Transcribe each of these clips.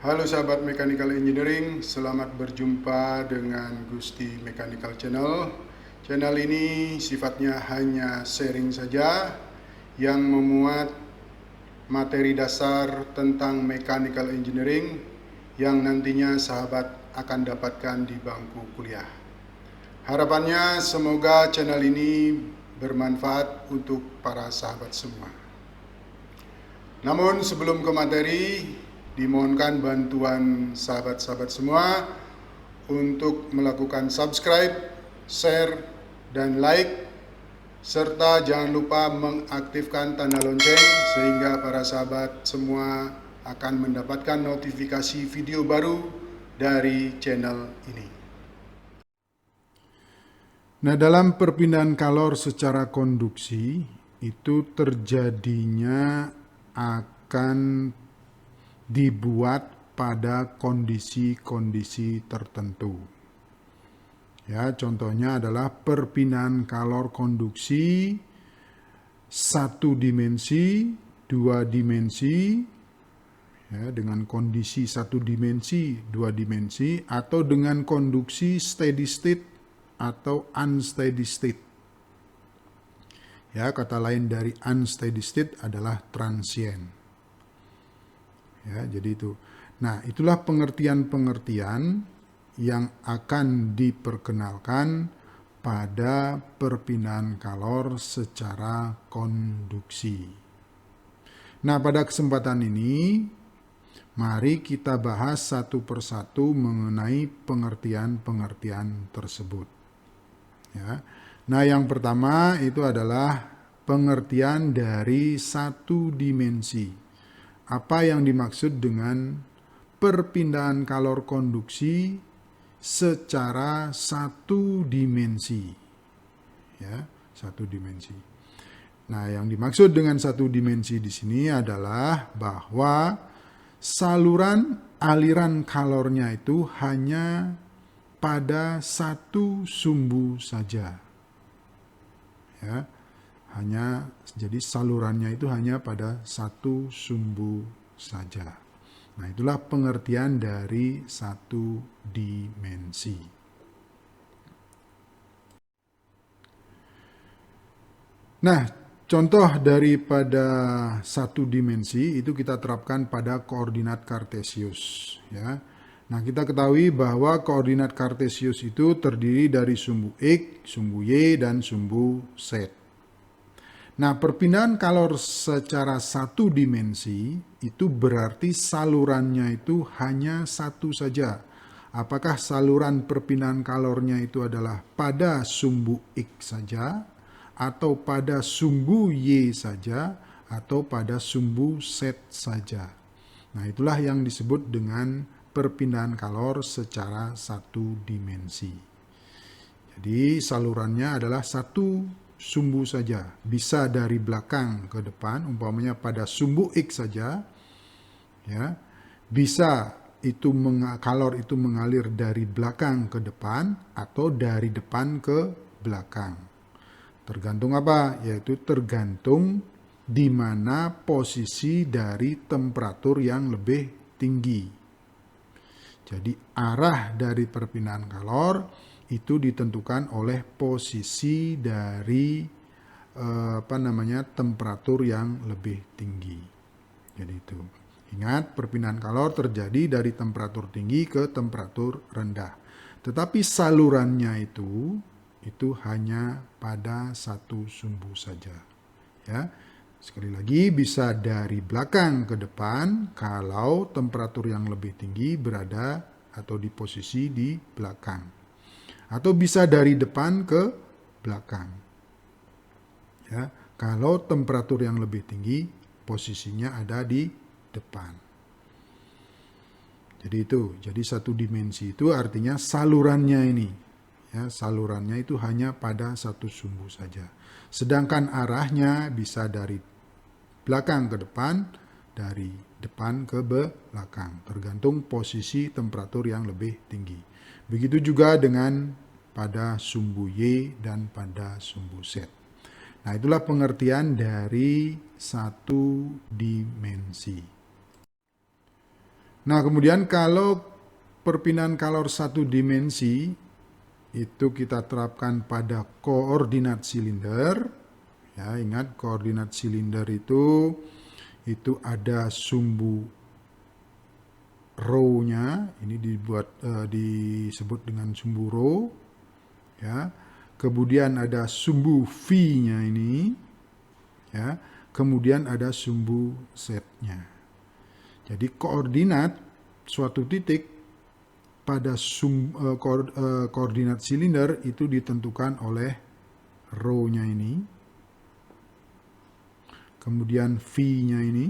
Halo sahabat Mechanical Engineering, selamat berjumpa dengan Gusti Mechanical Channel. Channel ini sifatnya hanya sharing saja yang memuat materi dasar tentang Mechanical Engineering yang nantinya sahabat akan dapatkan di bangku kuliah. Harapannya semoga channel ini bermanfaat untuk para sahabat semua. Namun sebelum ke materi, dimohonkan bantuan sahabat-sahabat semua untuk melakukan subscribe, share, dan like, serta jangan lupa mengaktifkan tanda lonceng sehingga para sahabat semua akan mendapatkan notifikasi video baru dari channel ini. Nah, dalam perpindahan kalor secara konduksi itu terjadinya akan dibuat pada kondisi-kondisi tertentu. Ya, contohnya adalah perpindahan kalor konduksi satu dimensi, dua dimensi, ya, dengan kondisi satu dimensi, dua dimensi, atau dengan konduksi steady state atau unsteady state. Ya, kata lain dari unsteady state adalah transient. Ya, jadi itu. Nah, itulah pengertian-pengertian yang akan diperkenalkan pada perpindahan kalor secara konduksi. Nah, pada kesempatan ini, mari kita bahas satu persatu mengenai pengertian-pengertian tersebut. Ya. Nah, yang pertama itu adalah pengertian dari satu dimensi. Apa yang dimaksud dengan perpindahan kalor konduksi secara satu dimensi? Ya, satu dimensi. Nah, yang dimaksud dengan satu dimensi di sini adalah bahwa saluran aliran kalornya itu hanya pada satu sumbu saja. Ya, jadi salurannya itu hanya pada satu sumbu saja. Nah, itulah pengertian dari satu dimensi. Nah, contoh daripada satu dimensi itu kita terapkan pada koordinat kartesius. Ya. Nah, kita ketahui bahwa koordinat kartesius itu terdiri dari sumbu X, sumbu Y, dan sumbu Z. Nah, perpindahan kalor secara satu dimensi itu berarti salurannya itu hanya satu saja. Apakah saluran perpindahan kalornya itu adalah pada sumbu X saja, atau pada sumbu Y saja, atau pada sumbu Z saja. Nah, itulah yang disebut dengan perpindahan kalor secara satu dimensi. Jadi salurannya adalah satu sumbu saja, bisa dari belakang ke depan, umpamanya pada sumbu X saja, ya, bisa itu kalor itu mengalir dari belakang ke depan atau dari depan ke belakang. Tergantung apa? Yaitu tergantung di mana posisi dari temperatur yang lebih tinggi. Jadi arah dari perpindahan kalor itu ditentukan oleh posisi dari temperatur yang lebih tinggi. Jadi itu. Ingat, perpindahan kalor terjadi dari temperatur tinggi ke temperatur rendah. Tetapi salurannya itu hanya pada satu sumbu saja. Ya. Sekali lagi, bisa dari belakang ke depan kalau temperatur yang lebih tinggi berada atau di posisi di belakang. Atau bisa dari depan ke belakang. Ya, kalau temperatur yang lebih tinggi, posisinya ada di depan. Jadi itu, jadi satu dimensi itu artinya salurannya ini. Ya, salurannya itu hanya pada satu sumbu saja. Sedangkan arahnya bisa dari belakang ke depan, dari depan ke belakang, tergantung posisi temperatur yang lebih tinggi. Begitu juga dengan pada sumbu Y dan pada sumbu Z. Nah, itulah pengertian dari satu dimensi. Nah, kemudian kalau perpindahan kalor satu dimensi itu kita terapkan pada koordinat silinder. Ya, ingat koordinat silinder itu ada sumbu rho-nya, ini disebut dengan sumbu rho, ya. Kemudian ada sumbu V-nya ini, ya. Kemudian ada sumbu Z-nya. Jadi koordinat suatu titik pada koordinat silinder itu ditentukan oleh rho-nya ini, kemudian V-nya ini,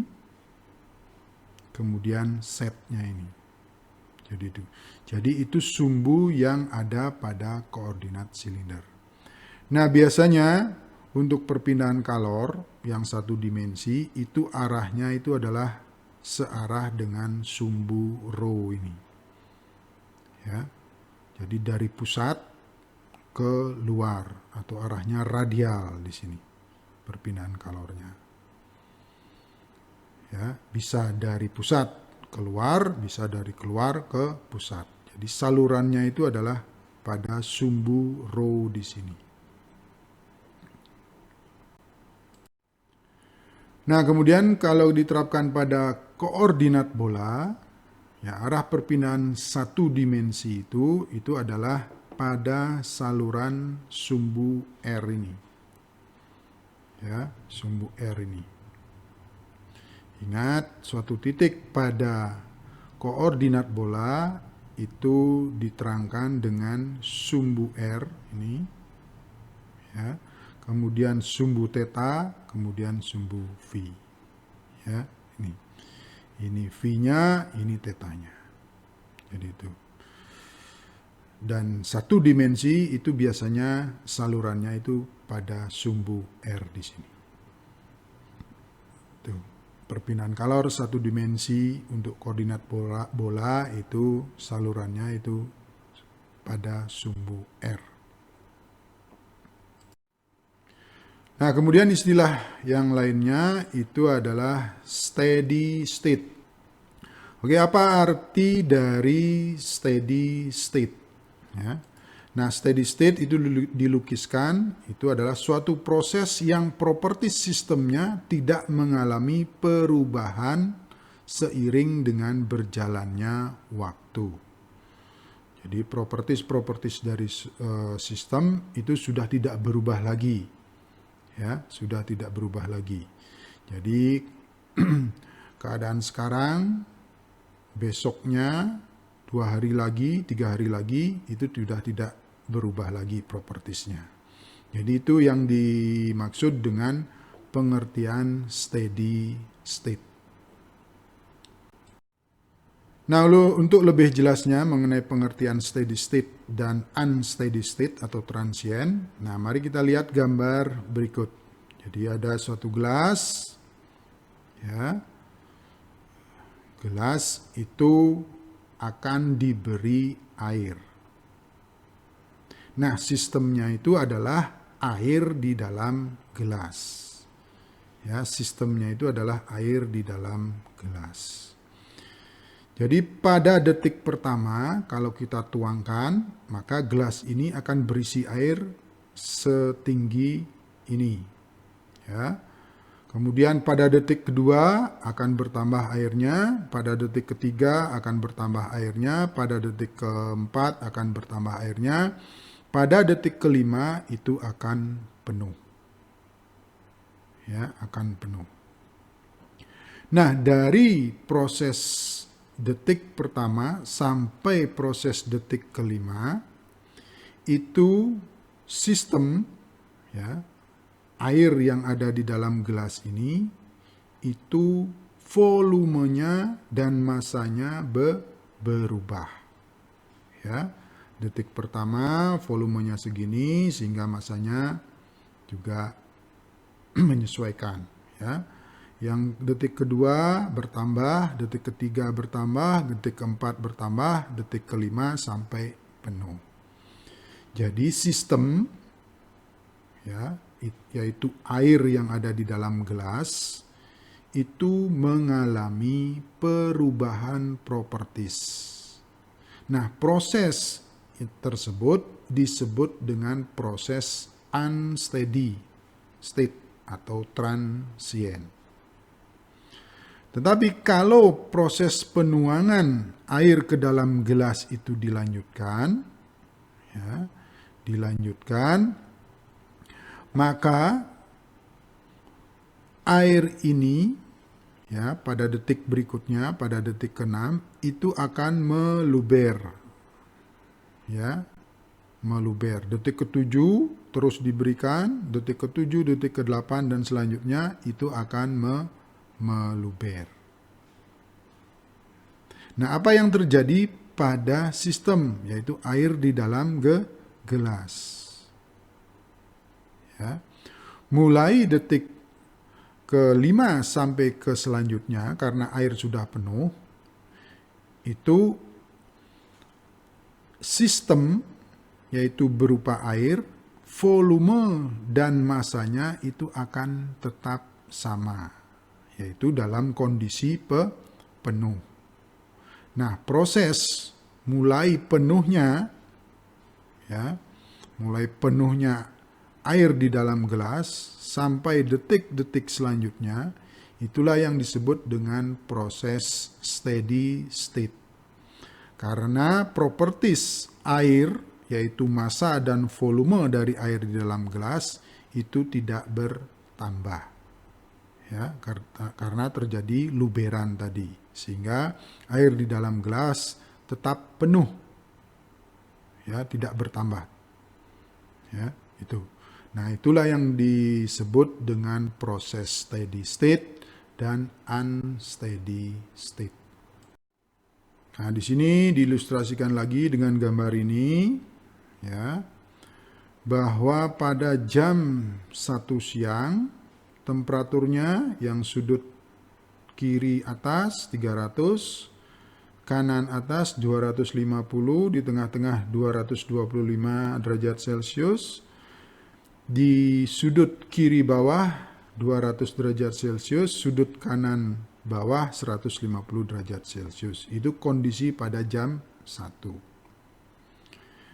kemudian Z-nya ini. Jadi itu sumbu yang ada pada koordinat silinder. Nah, biasanya untuk perpindahan kalor yang satu dimensi itu arahnya itu adalah searah dengan sumbu rho ini. Ya. Jadi dari pusat ke luar atau arahnya radial di sini perpindahan kalornya. Ya, bisa dari pusat keluar, bisa dari keluar ke pusat. Jadi salurannya itu adalah pada sumbu rho di sini. Nah, kemudian kalau diterapkan pada koordinat bola, ya, arah perpindahan satu dimensi itu adalah pada saluran sumbu R ini. Ya, sumbu R ini. Ingat, suatu titik pada koordinat bola itu diterangkan dengan sumbu R ini. Ya. Kemudian sumbu theta, kemudian sumbu V. Ya, ini. Ini V-nya, ini theta-nya. Jadi itu. Dan satu dimensi itu biasanya salurannya itu pada sumbu R di sini. Tuh. Perpindahan kalor satu dimensi untuk koordinat bola itu salurannya itu pada sumbu R. Nah, kemudian istilah yang lainnya itu adalah steady state. Oke, apa arti dari steady state? Ya. Nah, steady state itu dilukiskan, itu adalah suatu proses yang properti sistemnya tidak mengalami perubahan seiring dengan berjalannya waktu. Jadi properties dari sistem itu sudah tidak berubah lagi. Ya, sudah tidak berubah lagi. Jadi keadaan sekarang, besoknya 2 hari lagi, 3 hari lagi itu sudah tidak berubah lagi propertiesnya. Jadi itu yang dimaksud dengan pengertian steady state. Nah, untuk lebih jelasnya mengenai pengertian steady state dan unsteady state atau transient, nah mari kita lihat gambar berikut. Jadi ada suatu gelas, ya, gelas itu akan diberi air. Nah, sistemnya itu adalah air di dalam gelas. Ya, sistemnya itu adalah air di dalam gelas. Jadi pada detik pertama kalau kita tuangkan, maka gelas ini akan berisi air setinggi ini. Ya. Kemudian pada detik kedua akan bertambah airnya, pada detik ketiga akan bertambah airnya, pada detik keempat akan bertambah airnya, pada detik kelima itu akan penuh. Ya, akan penuh. Nah, dari proses detik pertama sampai proses detik kelima itu sistem, ya, air yang ada di dalam gelas ini itu volumenya dan masanya berubah. Ya, detik pertama volumenya segini sehingga masanya juga menyesuaikan. Ya. Yang detik kedua bertambah, detik ketiga bertambah, detik keempat bertambah, detik kelima sampai penuh. Jadi sistem, ya, yaitu air yang ada di dalam gelas itu mengalami perubahan properties. Nah, proses tersebut disebut dengan proses unsteady state atau transient. Tetapi kalau proses penuangan air ke dalam gelas itu dilanjutkan, maka air ini pada detik berikutnya, pada detik ke-6 itu akan meluber. Meluber. Detik ke-7 terus diberikan, detik ke-7, detik ke-8 dan selanjutnya itu akan meluber. Nah, apa yang terjadi pada sistem, yaitu air di dalam gelas? Mulai detik ke-5 sampai ke selanjutnya, karena air sudah penuh, itu sistem, yaitu berupa air, volume dan masanya itu akan tetap sama, yaitu dalam kondisi penuh. Nah, proses mulai penuhnya air di dalam gelas sampai detik-detik selanjutnya, itulah yang disebut dengan proses steady state. Karena properties air, yaitu massa dan volume dari air di dalam gelas, itu tidak bertambah. Karena terjadi luberan tadi. Sehingga air di dalam gelas tetap penuh. Tidak bertambah. Itu. Nah, itulah yang disebut dengan proses steady state dan unsteady state. Nah, di sini diilustrasikan lagi dengan gambar ini, bahwa pada jam 1 siang, temperaturnya yang sudut kiri atas 300, kanan atas 250, di tengah-tengah 225 derajat Celcius, di sudut kiri bawah 200 derajat Celcius, sudut kanan bawah 150 derajat Celcius. Itu kondisi pada jam 1.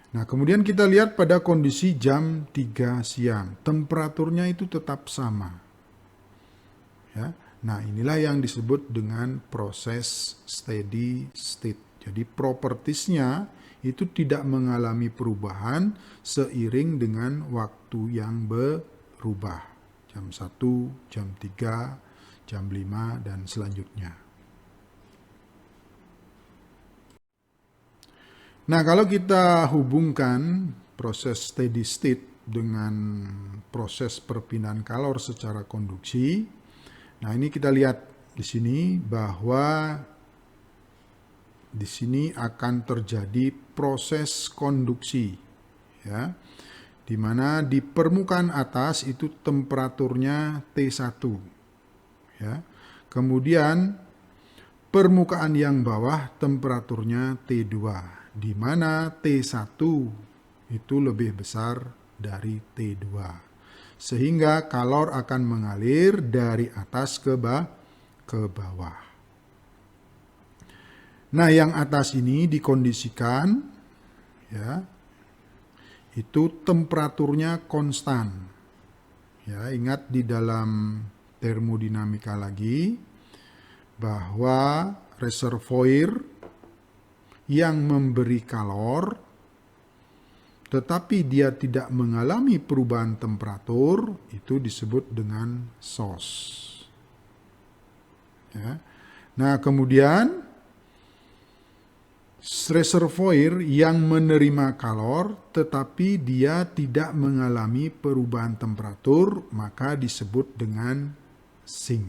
Nah, kemudian kita lihat pada kondisi jam 3 siang. Temperaturnya itu tetap sama. Nah, inilah yang disebut dengan proses steady state. Jadi, propertiesnya itu tidak mengalami perubahan seiring dengan waktu yang berubah. Jam 1, jam 3, jam 5, dan selanjutnya. Nah, kalau kita hubungkan proses steady state dengan proses perpindahan kalor secara konduksi, nah ini kita lihat di sini bahwa di sini akan terjadi proses konduksi, di mana di permukaan atas itu temperaturnya T1, kemudian permukaan yang bawah temperaturnya T2, di mana T1 itu lebih besar dari T2, sehingga kalor akan mengalir dari atas ke bawah. Nah, yang atas ini dikondisikan, itu temperaturnya konstan. Ingat di dalam termodinamika lagi, bahwa reservoir yang memberi kalor, tetapi dia tidak mengalami perubahan temperatur, itu disebut dengan source. Nah, kemudian reservoir yang menerima kalor tetapi dia tidak mengalami perubahan temperatur, maka disebut dengan sink.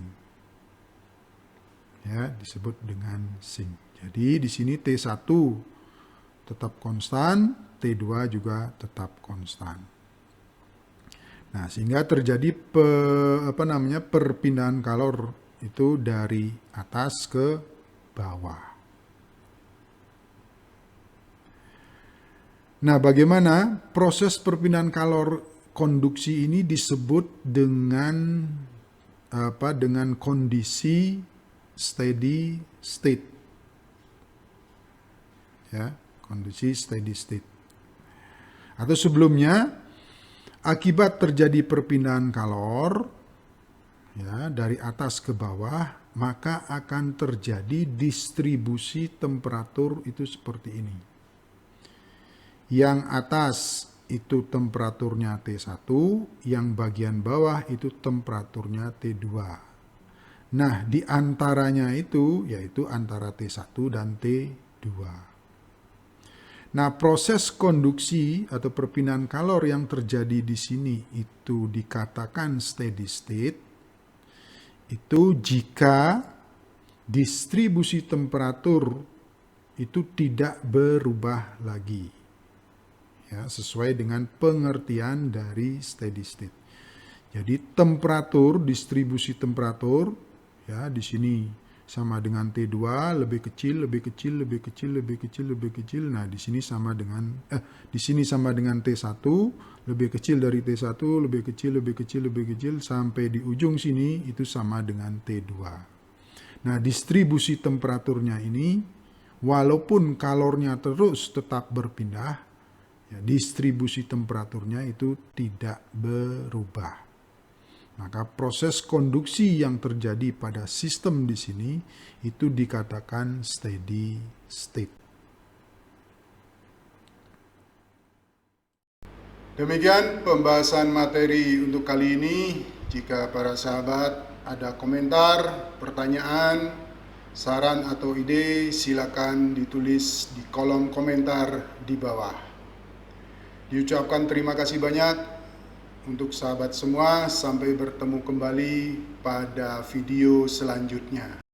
Disebut dengan sink. Jadi di sini T1 tetap konstan, T2 juga tetap konstan. Nah, sehingga terjadi perpindahan kalor itu dari atas ke bawah. Nah, bagaimana proses perpindahan kalor konduksi ini disebut dengan dengan kondisi steady state. Ya, kondisi steady state. Atau sebelumnya, akibat terjadi perpindahan kalor ya dari atas ke bawah, maka akan terjadi distribusi temperatur itu seperti ini. Yang atas itu temperaturnya T1, yang bagian bawah itu temperaturnya T2. Nah, di antaranya itu yaitu antara T1 dan T2. Nah, proses konduksi atau perpindahan kalor yang terjadi di sini itu dikatakan steady state. Itu jika distribusi temperatur itu tidak berubah lagi. Ya, sesuai dengan pengertian dari steady state. Jadi temperatur, distribusi temperatur ya di sini sama dengan T2, lebih kecil, lebih kecil, lebih kecil, lebih kecil, lebih kecil. Nah, di sini sama dengan T1, lebih kecil dari T1, lebih kecil, lebih kecil, lebih kecil sampai di ujung sini itu sama dengan T2. Nah, distribusi temperaturnya ini walaupun kalornya terus tetap berpindah, ya, distribusi temperaturnya itu tidak berubah. Maka proses konduksi yang terjadi pada sistem di sini itu dikatakan steady state. Demikian pembahasan materi untuk kali ini. Jika para sahabat ada komentar, pertanyaan, saran atau ide, silakan ditulis di kolom komentar di bawah. Diucapkan terima kasih banyak untuk sahabat semua. Sampai bertemu kembali pada video selanjutnya.